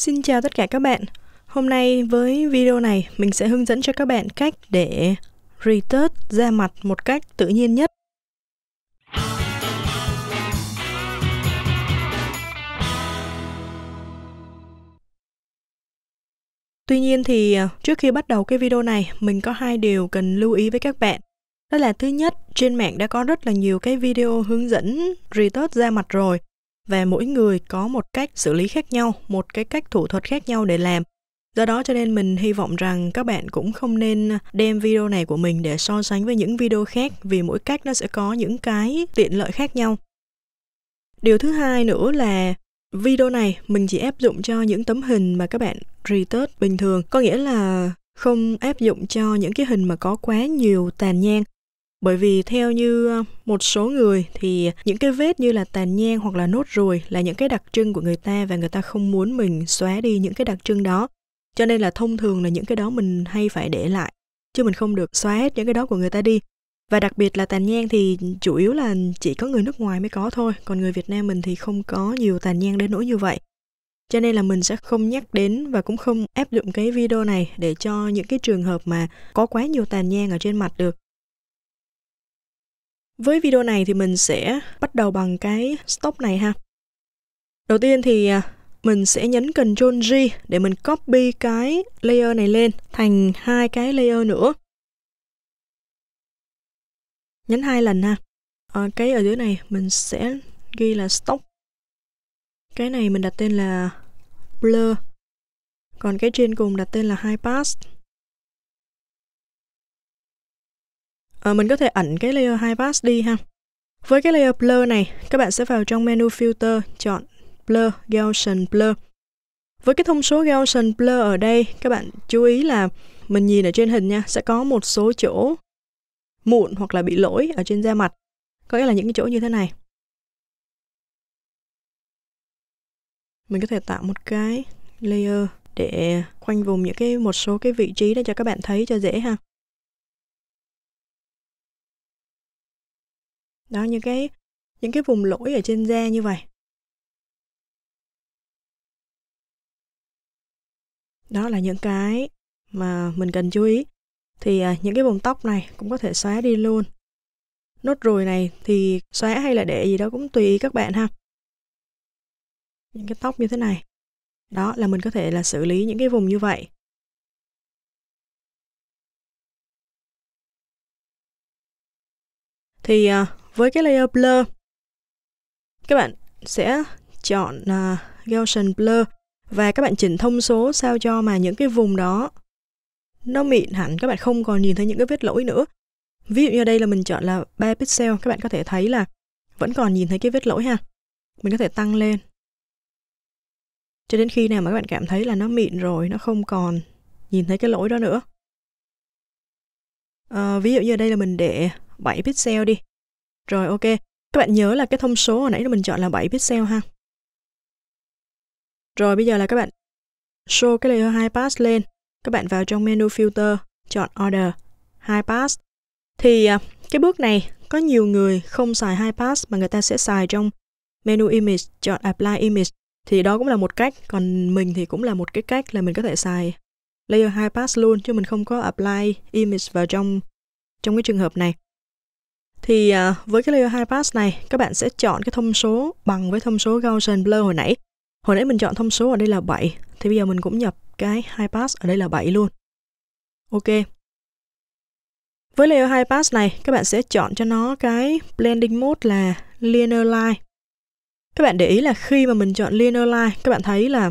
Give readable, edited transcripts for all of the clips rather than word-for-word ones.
Xin chào tất cả các bạn. Hôm nay với video này mình sẽ hướng dẫn cho các bạn cách để retouch da mặt một cách tự nhiên nhất. Tuy nhiên thì trước khi bắt đầu cái video này, mình có hai điều cần lưu ý với các bạn. Đó là thứ nhất, trên mạng đã có rất là nhiều cái video hướng dẫn retouch da mặt rồi. Và mỗi người có một cách xử lý khác nhau, một cái cách thủ thuật khác nhau để làm. Do đó cho nên mình hy vọng rằng các bạn cũng không nên đem video này của mình để so sánh với những video khác, vì mỗi cách nó sẽ có những cái tiện lợi khác nhau. Điều thứ hai nữa là video này mình chỉ áp dụng cho những tấm hình mà các bạn retouch bình thường, có nghĩa là không áp dụng cho những cái hình mà có quá nhiều tàn nhang. Bởi vì theo như một số người thì những cái vết như là tàn nhang hoặc là nốt ruồi là những cái đặc trưng của người ta và người ta không muốn mình xóa đi những cái đặc trưng đó. Cho nên là thông thường là những cái đó mình hay phải để lại, chứ mình không được xóa hết những cái đó của người ta đi. Và đặc biệt là tàn nhang thì chủ yếu là chỉ có người nước ngoài mới có thôi, còn người Việt Nam mình thì không có nhiều tàn nhang đến nỗi như vậy. Cho nên là mình sẽ không nhắc đến và cũng không áp dụng cái video này để cho những cái trường hợp mà có quá nhiều tàn nhang ở trên mặt được. Với video này thì mình sẽ bắt đầu bằng cái stop này ha. Đầu tiên thì mình sẽ nhấn Ctrl G để mình copy cái layer này lên thành hai cái layer nữa. Nhấn 2 lần ha. Cái ở dưới này mình sẽ ghi là stop. Cái này mình đặt tên là blur. Còn cái trên cùng đặt tên là high pass. Mình có thể ẩn cái layer high pass đi ha. Với cái layer blur này, các bạn sẽ vào trong menu filter, chọn blur, Gaussian blur. Với cái thông số Gaussian blur ở đây, các bạn chú ý là mình nhìn ở trên hình nha, sẽ có một số chỗ mụn hoặc là bị lỗi ở trên da mặt. Có nghĩa là những cái chỗ như thế này. Mình có thể tạo một cái layer để khoanh vùng một số cái vị trí để cho các bạn thấy cho dễ ha. Đó, những cái vùng lỗi ở trên da như vậy. Đó là những cái mà mình cần chú ý. Thì những cái vùng tóc này cũng có thể xóa đi luôn. Nốt ruồi này thì xóa hay là để gì đó cũng tùy ý các bạn ha. Những cái tóc như thế này. Đó là mình có thể là xử lý những cái vùng như vậy. Thì với cái layer blur, các bạn sẽ chọn Gaussian blur và các bạn chỉnh thông số sao cho mà những cái vùng đó nó mịn hẳn, các bạn không còn nhìn thấy những cái vết lỗi nữa. Ví dụ như đây là mình chọn là 3 pixel, các bạn có thể thấy là vẫn còn nhìn thấy cái vết lỗi ha. Mình có thể tăng lên cho đến khi nào mà các bạn cảm thấy là nó mịn rồi, nó không còn nhìn thấy cái lỗi đó nữa. Ví dụ như đây là mình để 7 pixel đi. Rồi ok, các bạn nhớ là cái thông số hồi nãy mình chọn là 7 pixel ha. Rồi bây giờ là các bạn show cái layer high pass lên. Các bạn vào trong menu filter, chọn order, high pass. Thì cái bước này có nhiều người không xài high pass mà người ta sẽ xài trong menu image, chọn apply image. Thì đó cũng là một cách, còn mình thì cũng là một cái cách là mình có thể xài layer high pass luôn, chứ mình không có apply image vào trong cái trường hợp này. Thì với cái layer high pass này, các bạn sẽ chọn cái thông số bằng với thông số Gaussian blur hồi nãy. Hồi nãy mình chọn thông số ở đây là 7, thì bây giờ mình cũng nhập cái high pass ở đây là 7 luôn. Ok. Với layer high pass này, các bạn sẽ chọn cho nó cái blending mode là linear line. Các bạn để ý là khi mà mình chọn linear line, các bạn thấy là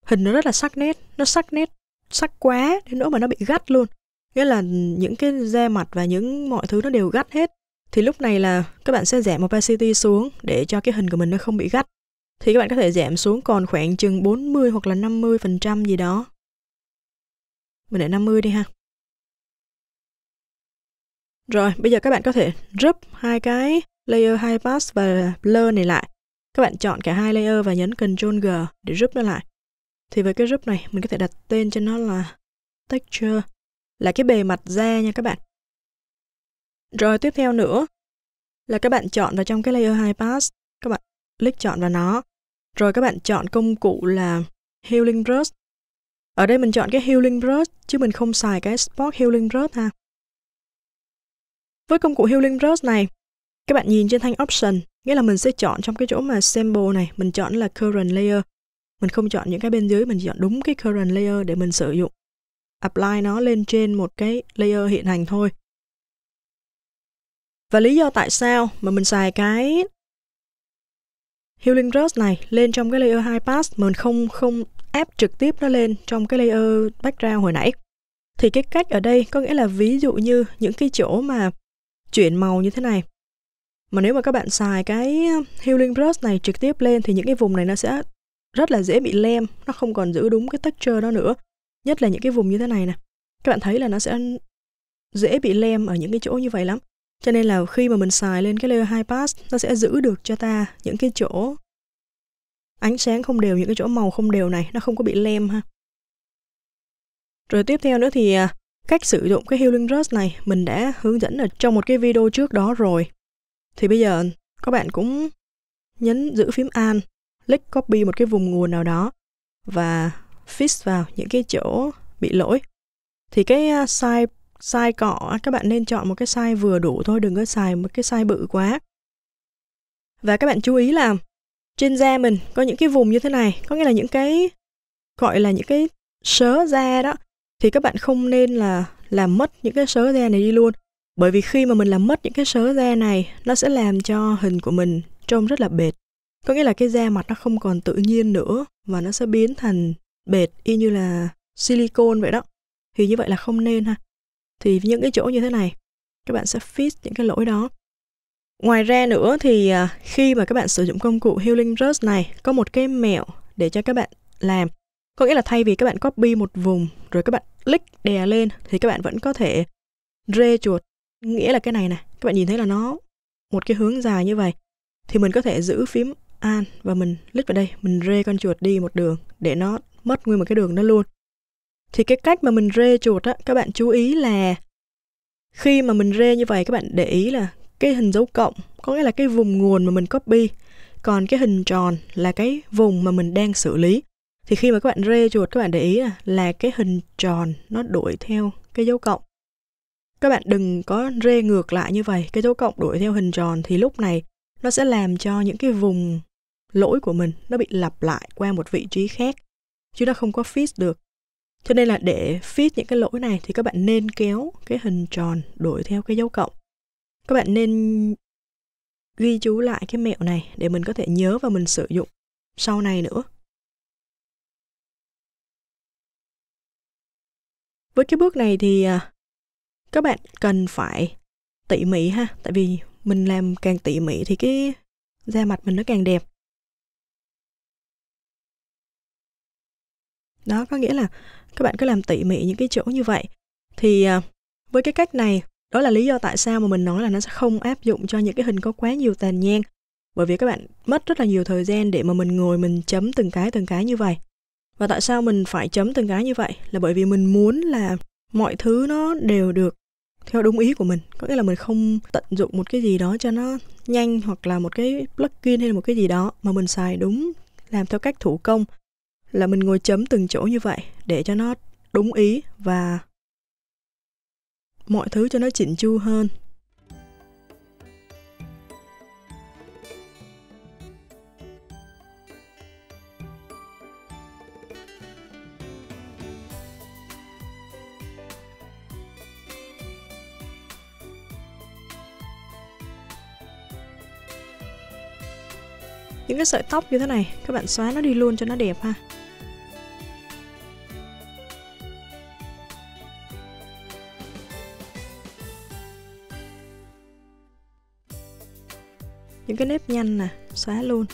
hình nó rất là sắc nét, sắc quá đến nỗi mà nó bị gắt luôn. Nghĩa là những cái da mặt và những mọi thứ nó đều gắt hết. Thì lúc này là các bạn sẽ giảm opacity xuống để cho cái hình của mình nó không bị gắt. Thì các bạn có thể giảm xuống còn khoảng chừng 40 hoặc là 50% gì đó. Mình để 50 đi ha. Rồi, bây giờ các bạn có thể group hai cái layer high pass và blur này lại. Các bạn chọn cả hai layer và nhấn Ctrl G để group nó lại. Thì với cái group này, mình có thể đặt tên cho nó là texture, là cái bề mặt da nha các bạn. Rồi tiếp theo nữa là các bạn chọn vào trong cái layer high pass, các bạn click chọn vào nó. Rồi các bạn chọn công cụ là Healing Brush. Ở đây mình chọn cái Healing Brush chứ mình không xài cái Spot Healing Brush ha. Với công cụ Healing Brush này, các bạn nhìn trên thanh Option, nghĩa là mình sẽ chọn trong cái chỗ mà Sample này, mình chọn là Current Layer. Mình không chọn những cái bên dưới, mình chọn đúng cái Current Layer để mình sử dụng. Apply nó lên trên một cái layer hiện hành thôi. Và lý do tại sao mà mình xài cái Healing Brush này lên trong cái layer High Pass mà mình không áp trực tiếp nó lên trong cái layer background hồi nãy. Thì cái cách ở đây có nghĩa là ví dụ như những cái chỗ mà chuyển màu như thế này. Mà nếu mà các bạn xài cái Healing Brush này trực tiếp lên thì những cái vùng này nó sẽ rất là dễ bị lem, nó không còn giữ đúng cái texture đó nữa. Nhất là những cái vùng như thế này nè. Các bạn thấy là nó sẽ dễ bị lem ở những cái chỗ như vậy lắm. Cho nên là khi mà mình xài lên cái layer High Pass, nó sẽ giữ được cho ta những cái chỗ ánh sáng không đều, những cái chỗ màu không đều này, nó không có bị lem ha. Rồi tiếp theo nữa thì cách sử dụng cái Healing Brush này mình đã hướng dẫn ở trong một cái video trước đó rồi. Thì bây giờ các bạn cũng nhấn giữ phím Alt, click copy một cái vùng nguồn nào đó và fix vào những cái chỗ bị lỗi. Thì cái size cọ các bạn nên chọn một cái size vừa đủ thôi, đừng có xài một cái size bự quá. Và các bạn chú ý là trên da mình có những cái vùng như thế này, có nghĩa là những cái gọi là những cái sớ da đó, thì các bạn không nên là làm mất những cái sớ da này đi luôn. Bởi vì khi mà mình làm mất những cái sớ da này, nó sẽ làm cho hình của mình trông rất là bệt. Có nghĩa là cái da mặt nó không còn tự nhiên nữa và nó sẽ biến thành bệt y như là silicone vậy đó. Thì như vậy là không nên ha. Thì những cái chỗ như thế này, các bạn sẽ fix những cái lỗi đó. Ngoài ra nữa thì khi mà các bạn sử dụng công cụ Healing Brush này, có một cái mẹo để cho các bạn làm. Có nghĩa là thay vì các bạn copy một vùng rồi các bạn click đè lên thì các bạn vẫn có thể rê chuột. Nghĩa là cái này nè, các bạn nhìn thấy là nó một cái hướng dài như vậy. Thì mình có thể giữ phím Alt và mình click vào đây, mình rê con chuột đi một đường để nó mất nguyên một cái đường đó luôn. Thì cái cách mà mình rê chuột á, các bạn chú ý là khi mà mình rê như vậy, các bạn để ý là cái hình dấu cộng có nghĩa là cái vùng nguồn mà mình copy, còn cái hình tròn là cái vùng mà mình đang xử lý. Thì khi mà các bạn rê chuột, các bạn để ý là cái hình tròn nó đuổi theo cái dấu cộng. Các bạn đừng có rê ngược lại như vậy, cái dấu cộng đuổi theo hình tròn thì lúc này nó sẽ làm cho những cái vùng lỗi của mình nó bị lặp lại qua một vị trí khác, chứ nó không có fix được. Cho nên là để fix những cái lỗi này thì các bạn nên kéo cái hình tròn đuổi theo cái dấu cộng. Các bạn nên ghi chú lại cái mẹo này để mình có thể nhớ và mình sử dụng sau này nữa. Với cái bước này thì các bạn cần phải tỉ mỉ ha, tại vì mình làm càng tỉ mỉ thì cái da mặt mình nó càng đẹp. Đó, có nghĩa là các bạn cứ làm tỉ mỉ những cái chỗ như vậy. Thì với cái cách này, đó là lý do tại sao mà mình nói là nó sẽ không áp dụng cho những cái hình có quá nhiều tàn nhang. Bởi vì các bạn mất rất là nhiều thời gian để mà mình ngồi mình chấm từng cái như vậy. Và tại sao mình phải chấm từng cái như vậy? Là bởi vì mình muốn là mọi thứ nó đều được theo đúng ý của mình. Có nghĩa là mình không tận dụng một cái gì đó cho nó nhanh hoặc là một cái plugin hay là một cái gì đó, mà mình xài đúng, làm theo cách thủ công. Là mình ngồi chấm từng chỗ như vậy để cho nó đúng ý và mọi thứ cho nó chỉnh chu hơn. Những cái sợi tóc như thế này, các bạn xóa nó đi luôn cho nó đẹp ha. Những cái nếp nhăn nè, xóa luôn.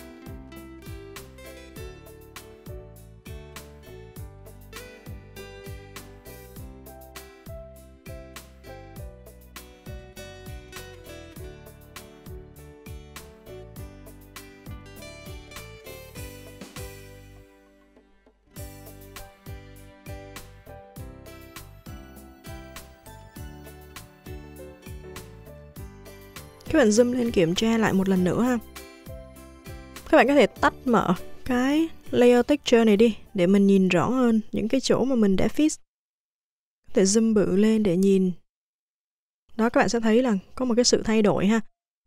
Các bạn zoom lên kiểm tra lại một lần nữa ha. Các bạn có thể tắt mở cái layer texture này đi để mình nhìn rõ hơn những cái chỗ mà mình đã fix. Có thể zoom bự lên để nhìn. Đó, các bạn sẽ thấy là có một cái sự thay đổi ha.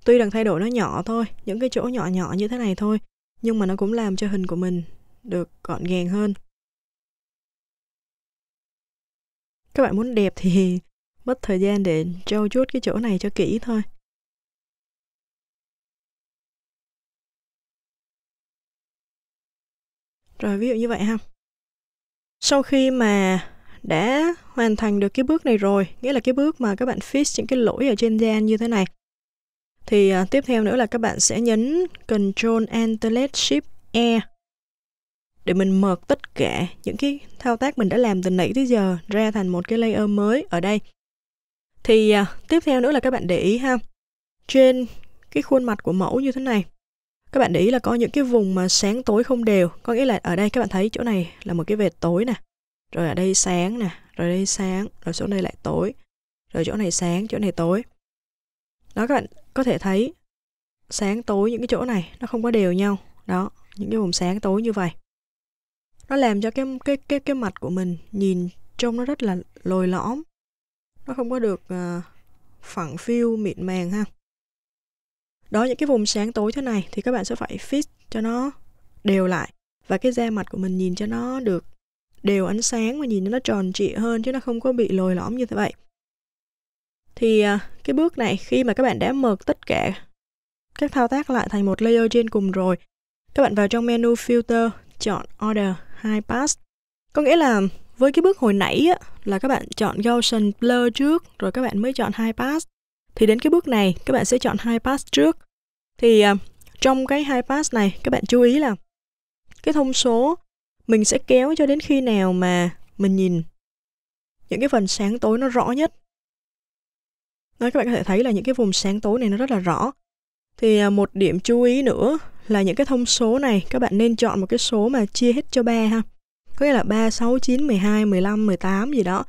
Tuy rằng thay đổi nó nhỏ thôi, những cái chỗ nhỏ nhỏ như thế này thôi, nhưng mà nó cũng làm cho hình của mình được gọn gàng hơn. Các bạn muốn đẹp thì mất thời gian để trau chuốt cái chỗ này cho kỹ thôi. Rồi, ví dụ như vậy ha. Sau khi mà đã hoàn thành được cái bước này rồi, nghĩa là cái bước mà các bạn fix những cái lỗi ở trên da như thế này, thì tiếp theo nữa là các bạn sẽ nhấn Ctrl Alt Shift E để mình merge tất cả những cái thao tác mình đã làm từ nãy tới giờ ra thành một cái layer mới ở đây. Thì tiếp theo nữa là các bạn để ý ha, trên cái khuôn mặt của mẫu như thế này, các bạn để ý là có những cái vùng mà sáng tối không đều. Có nghĩa là ở đây các bạn thấy chỗ này là một cái vệt tối nè, rồi ở đây sáng nè, rồi đây sáng, rồi chỗ này lại tối, rồi chỗ này sáng, chỗ này tối. Đó, các bạn có thể thấy sáng tối những cái chỗ này nó không có đều nhau. Đó, những cái vùng sáng tối như vậy. Nó làm cho cái mặt của mình nhìn trông nó rất là lồi lõm. Nó không có được phẳng phiu mịn màng ha. Đó, những cái vùng sáng tối thế này thì các bạn sẽ phải fix cho nó đều lại. Và cái da mặt của mình nhìn cho nó được đều ánh sáng và nhìn nó tròn trịa hơn, chứ nó không có bị lồi lõm như thế vậy. Thì cái bước này khi mà các bạn đã merge tất cả các thao tác lại thành một layer trên cùng rồi, các bạn vào trong menu filter, chọn Order High Pass. Có nghĩa là với cái bước hồi nãy á, là các bạn chọn Gaussian Blur trước, rồi các bạn mới chọn High Pass. Thì đến cái bước này, các bạn sẽ chọn High Pass trước. Thì trong cái High Pass này, các bạn chú ý là cái thông số mình sẽ kéo cho đến khi nào mà mình nhìn những cái phần sáng tối nó rõ nhất. Đó, các bạn có thể thấy là những cái vùng sáng tối này nó rất là rõ. Thì một điểm chú ý nữa là những cái thông số này các bạn nên chọn một cái số mà chia hết cho 3 ha. Có nghĩa là 3, 6, 9, 12, 15, 18 gì đó.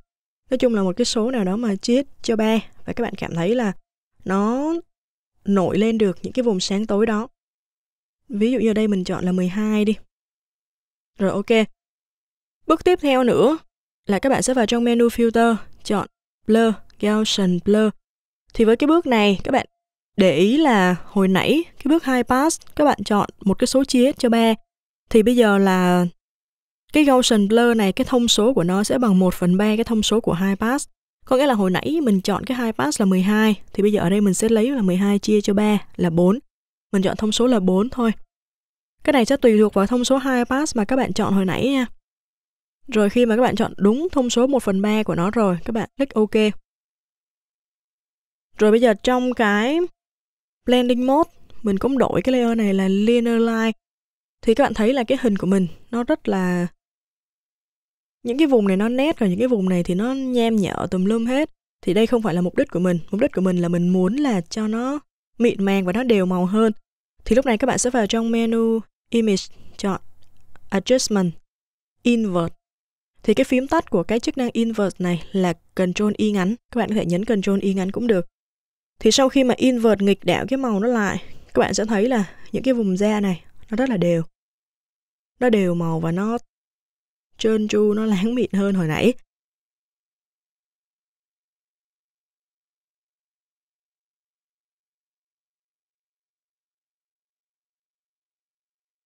Nói chung là một cái số nào đó mà chia hết cho 3. Và các bạn cảm thấy là nó nổi lên được những cái vùng sáng tối đó. Ví dụ như ở đây mình chọn là 12 đi. Rồi, ok. Bước tiếp theo nữa là các bạn sẽ vào trong menu filter, chọn Blur, Gaussian Blur. Thì với cái bước này các bạn để ý là hồi nãy cái bước High Pass các bạn chọn một cái số chia hết cho 3. Thì bây giờ là cái Gaussian Blur này, cái thông số của nó sẽ bằng 1/3 cái thông số của High Pass. Có nghĩa là hồi nãy mình chọn cái High Pass là 12, thì bây giờ ở đây mình sẽ lấy là 12 chia cho 3 là 4. Mình chọn thông số là 4 thôi. Cái này sẽ tùy thuộc vào thông số High Pass mà các bạn chọn hồi nãy nha. Rồi khi mà các bạn chọn đúng thông số 1/3 của nó rồi, các bạn click OK. Rồi bây giờ trong cái Blending Mode, mình cũng đổi cái layer này là Linear Line. Thì các bạn thấy là cái hình của mình nó rất là... Những cái vùng này nó nét, rồi những cái vùng này thì nó nham nhở tùm lum hết. Thì đây không phải là mục đích của mình. Mục đích của mình là mình muốn là cho nó mịn màng và nó đều màu hơn. Thì lúc này các bạn sẽ vào trong menu Image, chọn Adjustment, Invert. Thì cái phím tắt của cái chức năng Invert này là Ctrl Y ngắn. Các bạn có thể nhấn Ctrl Y ngắn cũng được. Thì sau khi mà invert nghịch đảo cái màu nó lại, các bạn sẽ thấy là những cái vùng da này nó rất là đều. Nó đều màu và nó trơn tru, nó láng mịn hơn hồi nãy.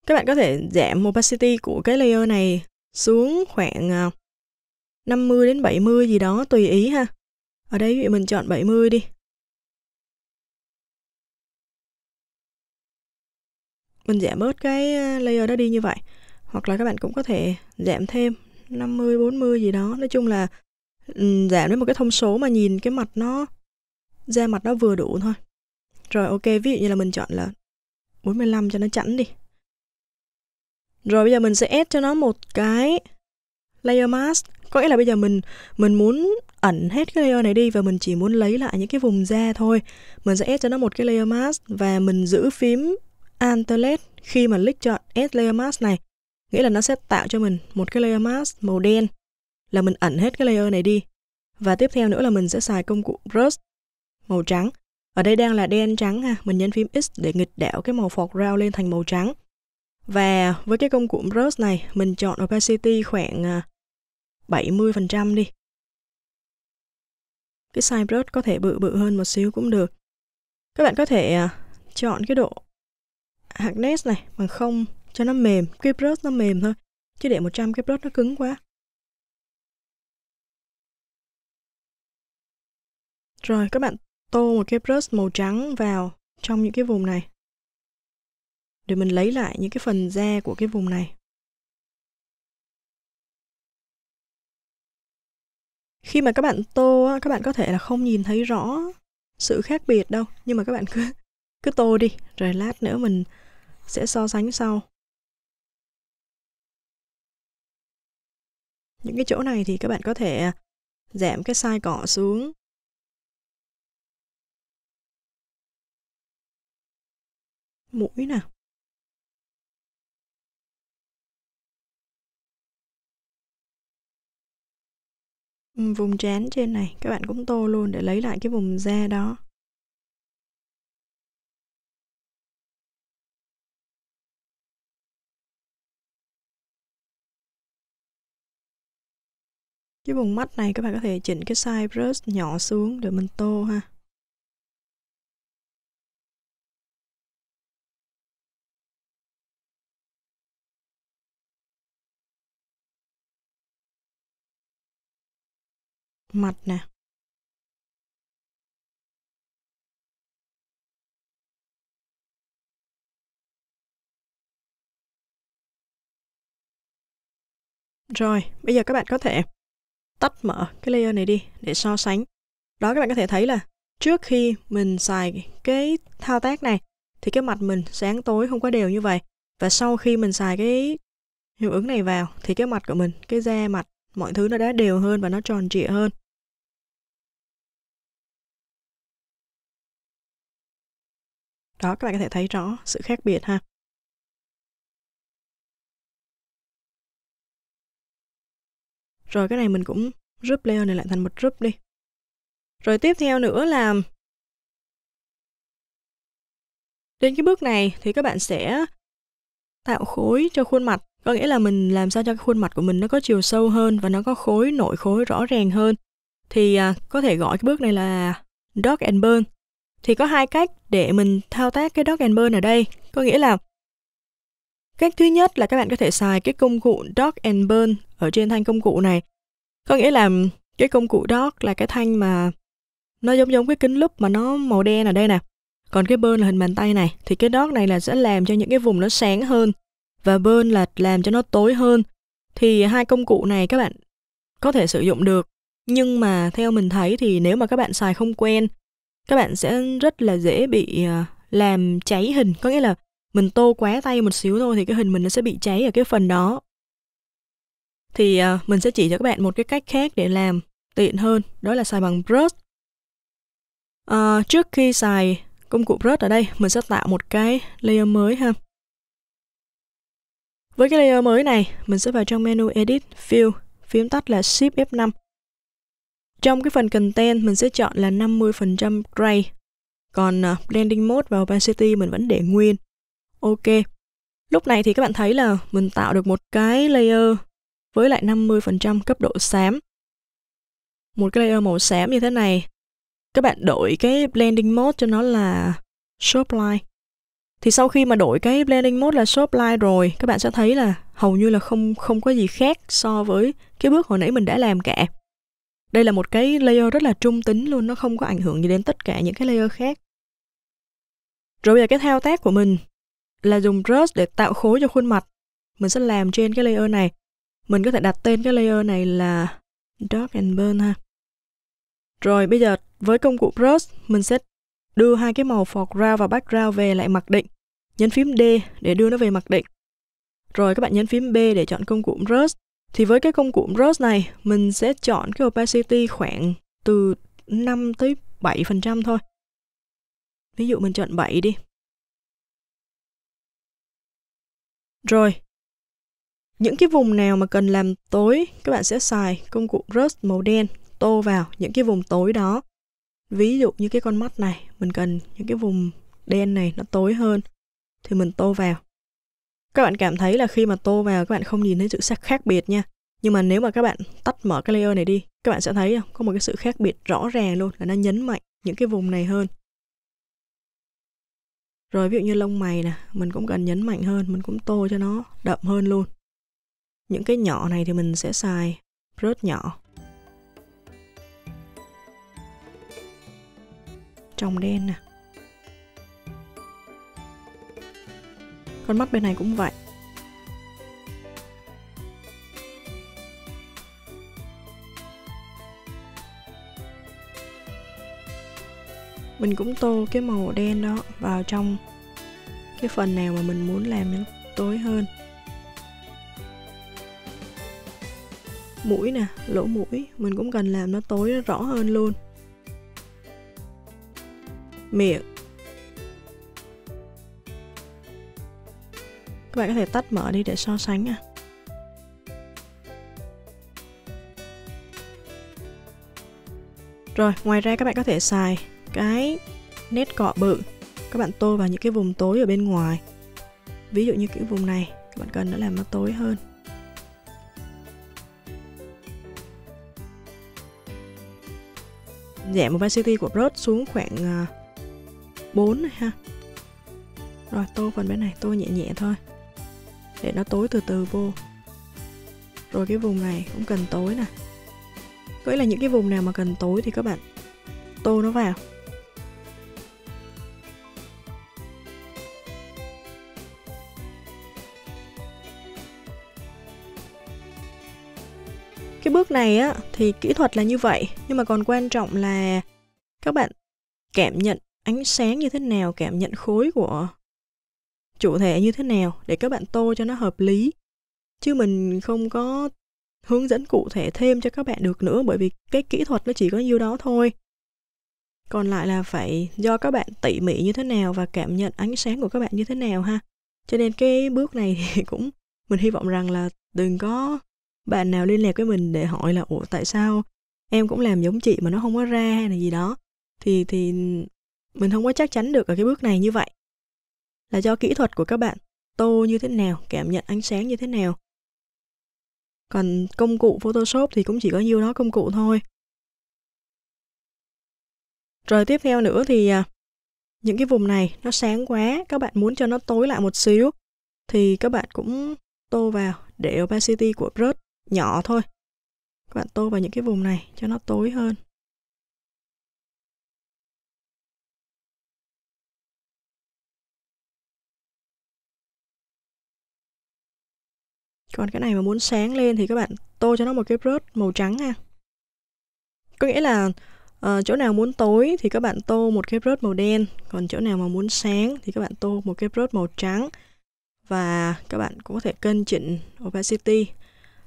Các bạn có thể giảm opacity của cái layer này xuống khoảng 50 đến 70 gì đó tùy ý ha. Ở đây ví dụ mình chọn 70 đi. Mình giảm bớt cái layer đó đi như vậy. Hoặc là các bạn cũng có thể giảm thêm 50, 40 gì đó. Nói chung là giảm đến một cái thông số mà nhìn cái mặt nó, da mặt nó vừa đủ thôi. Rồi ok, ví dụ như là mình chọn là 45 cho nó chẵn đi. Rồi bây giờ mình sẽ add cho nó một cái layer mask. Có nghĩa là bây giờ mình muốn ẩn hết cái layer này đi và mình chỉ muốn lấy lại những cái vùng da thôi. Mình sẽ add cho nó một cái layer mask và mình giữ phím Alt khi mà click chọn Add Layer Mask này. Nghĩa là nó sẽ tạo cho mình một cái layer mask màu đen, là mình ẩn hết cái layer này đi. Và tiếp theo nữa là mình sẽ xài công cụ Brush màu trắng. Ở đây đang là đen trắng ha, mình nhấn phím X để nghịch đảo cái màu foreground lên thành màu trắng. Và với cái công cụ brush này, mình chọn opacity khoảng 70% đi. Cái size brush có thể bự hơn một xíu cũng được. Các bạn có thể chọn cái độ hardness này bằng 0 cho nó mềm, cái brush nó mềm thôi. Chứ để 100 cái brush nó cứng quá. Rồi các bạn tô một cái brush màu trắng vào trong những cái vùng này. Để mình lấy lại những cái phần da của cái vùng này. Khi mà các bạn tô, các bạn có thể là không nhìn thấy rõ sự khác biệt đâu. Nhưng mà các bạn cứ tô đi, rồi lát nữa mình sẽ so sánh sau. Những cái chỗ này thì các bạn có thể giảm cái size cọ xuống. Mũi nè. Vùng trán trên này, các bạn cũng tô luôn để lấy lại cái vùng da đó. Cái vùng mắt này các bạn có thể chỉnh cái size brush nhỏ xuống để mình tô ha. Mặt nè. Rồi, bây giờ các bạn có thể tắt mở cái layer này đi để so sánh. Đó, các bạn có thể thấy là trước khi mình xài cái thao tác này thì cái mặt mình sáng tối không có đều như vậy. Và sau khi mình xài cái hiệu ứng này vào thì cái mặt của mình, cái da mặt, mọi thứ nó đã đều hơn và nó tròn trịa hơn. Đó, các bạn có thể thấy rõ sự khác biệt ha. Rồi cái này mình cũng group layer này lại thành một group đi. Rồi tiếp theo nữa là đến cái bước này thì các bạn sẽ tạo khối cho khuôn mặt. Có nghĩa là mình làm sao cho cái khuôn mặt của mình nó có chiều sâu hơn và nó có khối, nội khối rõ ràng hơn. Thì có thể gọi cái bước này là Dark and Burn. Thì có hai cách để mình thao tác cái Dark and Burn ở đây. Có nghĩa là cách thứ nhất là các bạn có thể xài cái công cụ Dark and Burn ở trên thanh công cụ này. Có nghĩa là cái công cụ Dark là cái thanh mà nó giống cái kính lúp mà nó màu đen ở đây nè. Còn cái Burn là hình bàn tay này. Thì cái Dark này là sẽ làm cho những cái vùng nó sáng hơn. Và Burn là làm cho nó tối hơn. Thì hai công cụ này các bạn có thể sử dụng được. Nhưng mà theo mình thấy thì nếu mà các bạn xài không quen, các bạn sẽ rất là dễ bị làm cháy hình. Có nghĩa là mình tô quá tay một xíu thôi thì cái hình mình nó sẽ bị cháy ở cái phần đó. Thì mình sẽ chỉ cho các bạn một cái cách khác để làm tiện hơn. Đó là xài bằng brush. Trước khi xài công cụ brush ở đây, mình sẽ tạo một cái layer mới ha. Với cái layer mới này, mình sẽ vào trong menu Edit, Fill, phím tắt là Shift F5. Trong cái phần Content, mình sẽ chọn là 50% Gray. Còn Blending Mode và Opacity mình vẫn để nguyên. Ok. Lúc này thì các bạn thấy là mình tạo được một cái layer với lại 50% cấp độ xám. Một cái layer màu xám như thế này. Các bạn đổi cái Blending Mode cho nó là Soft Line. Thì sau khi mà đổi cái Blending Mode là Soft Line rồi, các bạn sẽ thấy là hầu như là không có gì khác so với cái bước hồi nãy mình đã làm cả. Đây là một cái layer rất là trung tính luôn, nó không có ảnh hưởng gì đến tất cả những cái layer khác. Rồi bây giờ cái thao tác của mình là dùng brush để tạo khối cho khuôn mặt. Mình sẽ làm trên cái layer này. Mình có thể đặt tên cái layer này là Dark and Burn ha. Rồi bây giờ với công cụ brush, mình sẽ đưa hai cái màu foreground và background về lại mặc định. Nhấn phím D để đưa nó về mặc định. Rồi các bạn nhấn phím B để chọn công cụ brush. Thì với cái công cụ brush này, mình sẽ chọn cái opacity khoảng từ 5 tới 7% thôi. Ví dụ mình chọn 7 đi. Rồi, những cái vùng nào mà cần làm tối, các bạn sẽ xài công cụ brush màu đen tô vào những cái vùng tối đó. Ví dụ như cái con mắt này, mình cần những cái vùng đen này nó tối hơn thì mình tô vào. Các bạn cảm thấy là khi mà tô vào các bạn không nhìn thấy sự khác biệt nha. Nhưng mà nếu mà các bạn tắt mở cái layer này đi, các bạn sẽ thấy có một cái sự khác biệt rõ ràng luôn, là nó nhấn mạnh những cái vùng này hơn. Rồi ví dụ như lông mày nè, mình cũng cần nhấn mạnh hơn, mình cũng tô cho nó đậm hơn luôn. Những cái nhỏ này thì mình sẽ xài brush nhỏ. Tròng đen nè. Con mắt bên này cũng vậy. Mình cũng tô cái màu đen đó vào trong cái phần nào mà mình muốn làm nó tối hơn. Mũi nè, lỗ mũi mình cũng cần làm nó tối nó rõ hơn luôn. Miệng. Các bạn có thể tắt mở đi để so sánh nha. Rồi, ngoài ra các bạn có thể xài cái nét cọ bự. Các bạn tô vào những cái vùng tối ở bên ngoài. Ví dụ như cái vùng này, các bạn cần nó làm nó tối hơn. Giảm opacity của brush xuống khoảng 4 này ha. Rồi, tô phần bên này, tô nhẹ nhẹ thôi. Để nó tối từ từ vô. Rồi cái vùng này cũng cần tối nè. Vậy là những cái vùng nào mà cần tối thì các bạn tô nó vào. Cái bước này á thì kỹ thuật là như vậy, nhưng mà còn quan trọng là các bạn cảm nhận ánh sáng như thế nào, cảm nhận khối của chủ thể như thế nào để các bạn tô cho nó hợp lý. Chứ mình không có hướng dẫn cụ thể thêm cho các bạn được nữa, bởi vì cái kỹ thuật nó chỉ có nhiêu đó thôi. Còn lại là phải do các bạn tỉ mỉ như thế nào và cảm nhận ánh sáng của các bạn như thế nào ha. Cho nên cái bước này thì cũng mình hy vọng rằng là đừng có bạn nào liên lạc với mình để hỏi là ủa tại sao em cũng làm giống chị mà nó không có ra hay là gì đó. Thì mình không có chắc chắn được ở cái bước này như vậy. Là do kỹ thuật của các bạn tô như thế nào, cảm nhận ánh sáng như thế nào. Còn công cụ Photoshop thì cũng chỉ có nhiêu đó công cụ thôi. Rồi tiếp theo nữa thì những cái vùng này nó sáng quá, các bạn muốn cho nó tối lại một xíu thì các bạn cũng tô vào để opacity của brush nhỏ thôi. Các bạn tô vào những cái vùng này cho nó tối hơn. Còn cái này mà muốn sáng lên thì các bạn tô cho nó một cái brush màu trắng ha. Có nghĩa là chỗ nào muốn tối thì các bạn tô một cái brush màu đen, còn chỗ nào mà muốn sáng thì các bạn tô một cái brush màu trắng. Và các bạn cũng có thể cân chỉnh opacity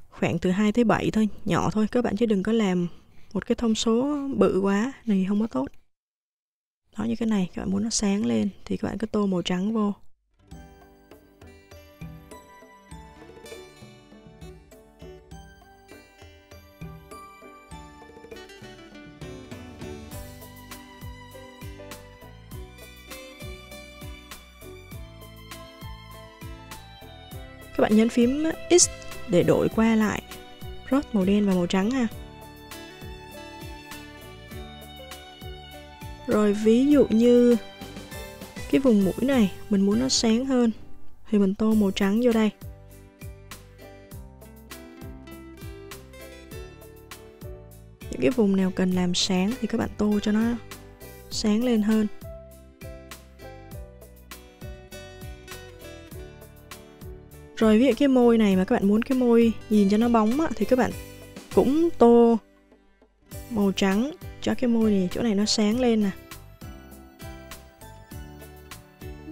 khoảng từ 2 tới 7 thôi, nhỏ thôi, các bạn chứ đừng có làm một cái thông số bự quá này không có tốt. Đó, như cái này các bạn muốn nó sáng lên thì các bạn cứ tô màu trắng vô. Các bạn nhấn phím X để đổi qua lại brush màu đen và màu trắng ha. Rồi ví dụ như cái vùng mũi này mình muốn nó sáng hơn thì mình tô màu trắng vô đây. Những cái vùng nào cần làm sáng thì các bạn tô cho nó sáng lên hơn. Rồi ví dụ cái môi này mà các bạn muốn cái môi nhìn cho nó bóng á, thì các bạn cũng tô màu trắng cho cái môi này, chỗ này nó sáng lên nè.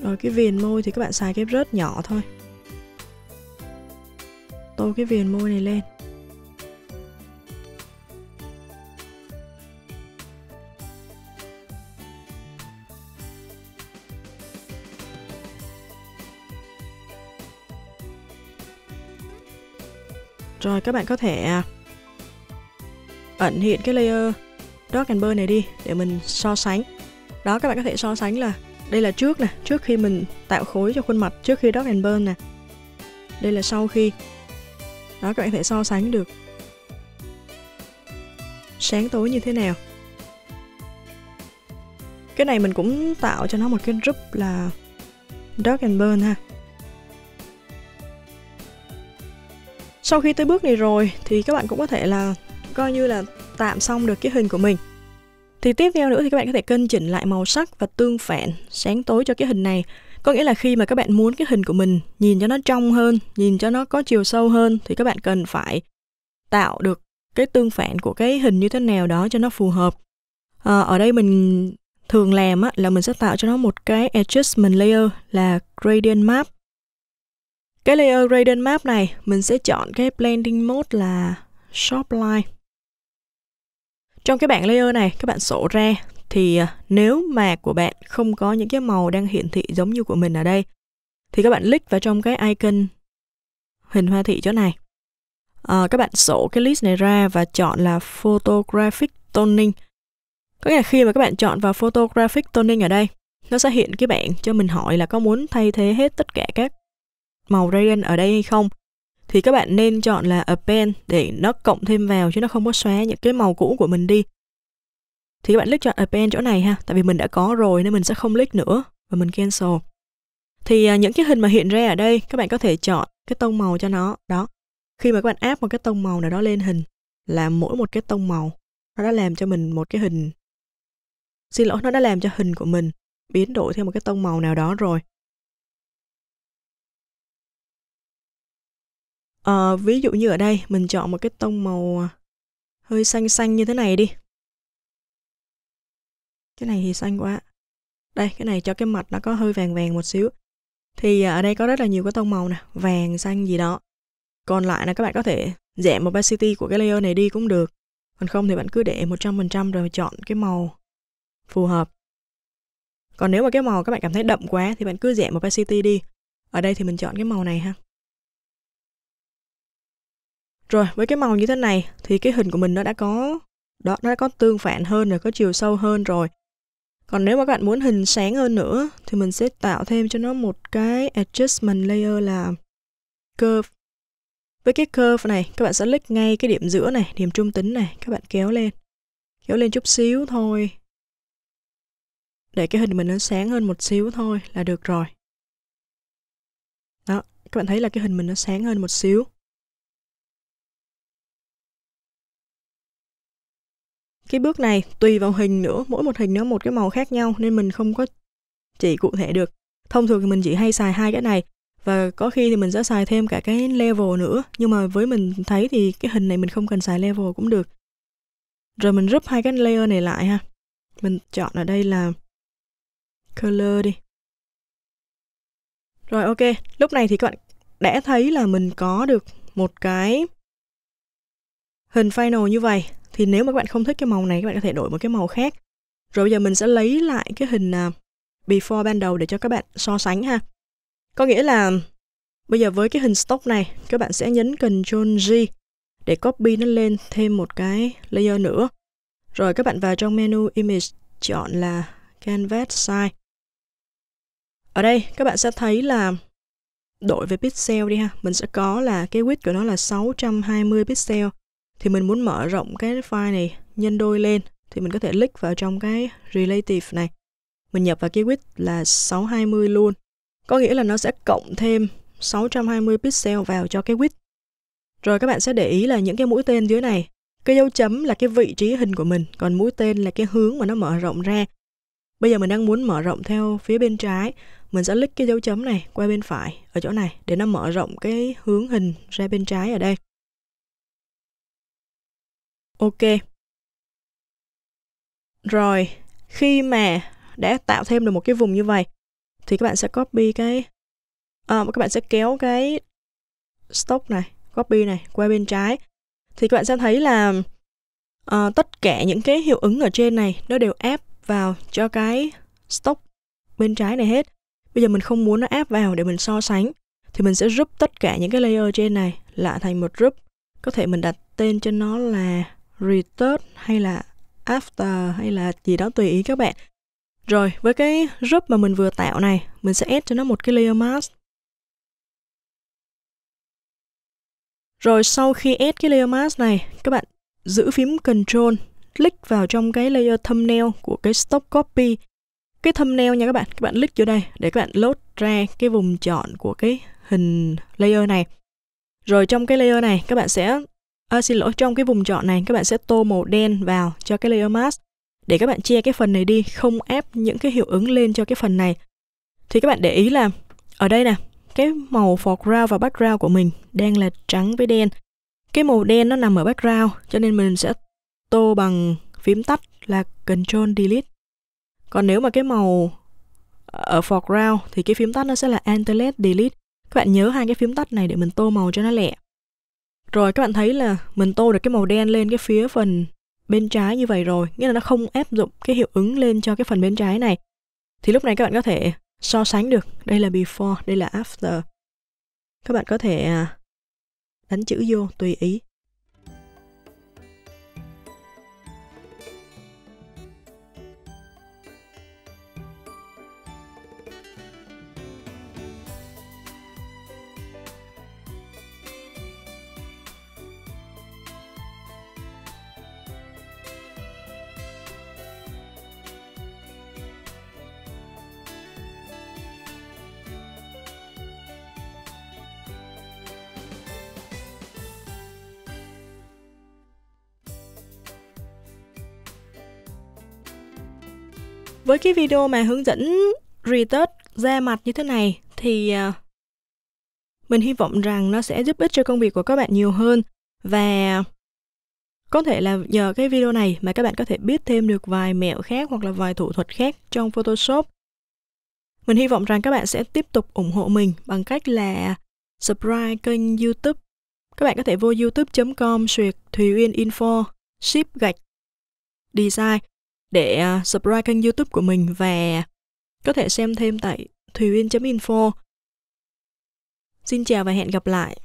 Rồi cái viền môi thì các bạn xài cái brush nhỏ thôi. Tô cái viền môi này lên. Rồi các bạn có thể ẩn hiện cái layer Dark and Burn này đi để mình so sánh. Đó, các bạn có thể so sánh là đây là trước nè, trước khi mình tạo khối cho khuôn mặt, trước khi Dark and Burn nè. đây là sau khi. Đó, các bạn có thể so sánh được sáng tối như thế nào. Cái này mình cũng tạo cho nó một cái group là Dark and Burn ha. Sau khi tới bước này rồi thì các bạn cũng có thể là coi như là tạm xong được cái hình của mình. Thì tiếp theo nữa thì các bạn có thể cân chỉnh lại màu sắc và tương phản sáng tối cho cái hình này. Có nghĩa là khi mà các bạn muốn cái hình của mình nhìn cho nó trong hơn, nhìn cho nó có chiều sâu hơn thì các bạn cần phải tạo được cái tương phản của cái hình như thế nào đó cho nó phù hợp. Ở đây mình thường làm là mình sẽ tạo cho nó một cái adjustment layer là gradient map. Cái layer gradient map này mình sẽ chọn cái blending mode là sharp line. Trong cái bảng layer này các bạn sổ ra thì nếu mà của bạn không có những cái màu đang hiển thị giống như của mình ở đây thì các bạn click vào trong cái icon hình hoa thị chỗ này. Các bạn sổ cái list này ra và chọn là photographic toning. Có nghĩa là khi mà các bạn chọn vào photographic toning ở đây, nó sẽ hiện cái bảng cho mình hỏi là có muốn thay thế hết tất cả các màu gradient ở đây hay không. Thì các bạn nên chọn là append để nó cộng thêm vào chứ nó không có xóa những cái màu cũ của mình đi. Thì các bạn click chọn append chỗ này ha, tại vì mình đã có rồi nên mình sẽ không click nữa và mình cancel. Thì những cái hình mà hiện ra ở đây các bạn có thể chọn cái tông màu cho nó. Đó. Khi mà các bạn áp một cái tông màu nào đó lên hình là mỗi một cái tông màu nó đã làm cho mình một cái hình. Xin lỗi, nó đã làm cho hình của mình biến đổi theo một cái tông màu nào đó rồi. Ví dụ như ở đây mình chọn một cái tông màu hơi xanh xanh như thế này đi. Cái này thì xanh quá. Đây, cái này cho cái mặt nó có hơi vàng vàng một xíu. Thì ở đây có rất là nhiều cái tông màu nè, vàng, xanh gì đó. Còn lại là các bạn có thể giảm opacity của cái layer này đi cũng được. Còn không thì bạn cứ để 100% rồi chọn cái màu phù hợp. Còn nếu mà cái màu các bạn cảm thấy đậm quá thì bạn cứ giảm opacity đi. Ở đây thì mình chọn cái màu này ha. Rồi, với cái màu như thế này thì cái hình của mình nó đã có tương phản hơn rồi, có chiều sâu hơn rồi. Còn nếu mà các bạn muốn hình sáng hơn nữa thì mình sẽ tạo thêm cho nó một cái adjustment layer là curve. Với cái curve này, các bạn sẽ click ngay cái điểm giữa này, điểm trung tính này, các bạn kéo lên chút xíu thôi. Để cái hình mình nó sáng hơn một xíu thôi là được rồi. Đó, các bạn thấy là cái hình mình nó sáng hơn một xíu. Cái bước này tùy vào hình nữa, mỗi một hình nó một cái màu khác nhau nên mình không có chỉ cụ thể được. Thông thường thì mình chỉ hay xài hai cái này và có khi thì mình sẽ xài thêm cả cái level nữa, nhưng mà với mình thấy thì cái hình này mình không cần xài level cũng được. Rồi mình group hai cái layer này lại ha. Mình chọn ở đây là color đi. Rồi ok, lúc này thì các bạn đã thấy là mình có được một cái hình final như vậy. Thì nếu mà các bạn không thích cái màu này, các bạn có thể đổi một cái màu khác. Rồi bây giờ mình sẽ lấy lại cái hình before ban đầu để cho các bạn so sánh ha. Có nghĩa là bây giờ với cái hình stock này, các bạn sẽ nhấn Ctrl G để copy nó lên thêm một cái layer nữa. Rồi các bạn vào trong menu Image, chọn là Canvas Size. Ở đây các bạn sẽ thấy là đổi về pixel đi ha. Mình sẽ có là cái width của nó là 620 pixel. Thì mình muốn mở rộng cái file này nhân đôi lên thì mình có thể click vào trong cái Relative này. Mình nhập vào cái width là 620 luôn. Có nghĩa là nó sẽ cộng thêm 620 pixel vào cho cái width. Rồi các bạn sẽ để ý là những cái mũi tên dưới này, cái dấu chấm là cái vị trí hình của mình, còn mũi tên là cái hướng mà nó mở rộng ra. Bây giờ mình đang muốn mở rộng theo phía bên trái, mình sẽ click cái dấu chấm này qua bên phải ở chỗ này để nó mở rộng cái hướng hình ra bên trái ở đây. Ok. Rồi, khi mà đã tạo thêm được một cái vùng như vậy thì các bạn sẽ copy các bạn sẽ kéo cái stock này, copy này qua bên trái. Thì các bạn sẽ thấy là tất cả những cái hiệu ứng ở trên này nó đều áp vào cho cái stock bên trái này hết. Bây giờ mình không muốn nó áp vào để mình so sánh thì mình sẽ group tất cả những cái layer trên này lại thành một group. Có thể mình đặt tên cho nó là retouch hay là after hay là gì đó tùy ý các bạn. Rồi với cái group mà mình vừa tạo này, mình sẽ add cho nó một cái layer mask. Rồi sau khi add cái layer mask này, các bạn giữ phím Control, click vào trong cái layer thumbnail của cái stock copy. Cái thumbnail nha các bạn click vô đây để các bạn load ra cái vùng chọn của cái hình layer này. Rồi trong cái layer này các bạn sẽ trong cái vùng chọn này các bạn sẽ tô màu đen vào cho cái layer mask để các bạn che cái phần này đi, không ép những cái hiệu ứng lên cho cái phần này. Thì các bạn để ý là ở đây nè, cái màu foreground và background của mình đang là trắng với đen. Cái màu đen nó nằm ở background, cho nên mình sẽ tô bằng phím tắt là Control Delete. Còn nếu mà cái màu ở foreground thì cái phím tắt nó sẽ là Alt Delete. Các bạn nhớ hai cái phím tắt này để mình tô màu cho nó lẹ. Rồi các bạn thấy là mình tô được cái màu đen lên cái phía phần bên trái như vậy rồi, nghĩa là nó không áp dụng cái hiệu ứng lên cho cái phần bên trái này. Thì lúc này các bạn có thể so sánh được, đây là before, đây là after. Các bạn có thể đánh chữ vô tùy ý. Với cái video mà hướng dẫn retouch da mặt như thế này thì mình hy vọng rằng nó sẽ giúp ích cho công việc của các bạn nhiều hơn. Và có thể là nhờ cái video này mà các bạn có thể biết thêm được vài mẹo khác hoặc là vài thủ thuật khác trong Photoshop. Mình hy vọng rằng các bạn sẽ tiếp tục ủng hộ mình bằng cách là subscribe kênh YouTube. Các bạn có thể vô youtube.com/Thùy Uyên Info /design để subscribe kênh YouTube của mình và có thể xem thêm tại thùyuyên.info. Xin chào và hẹn gặp lại.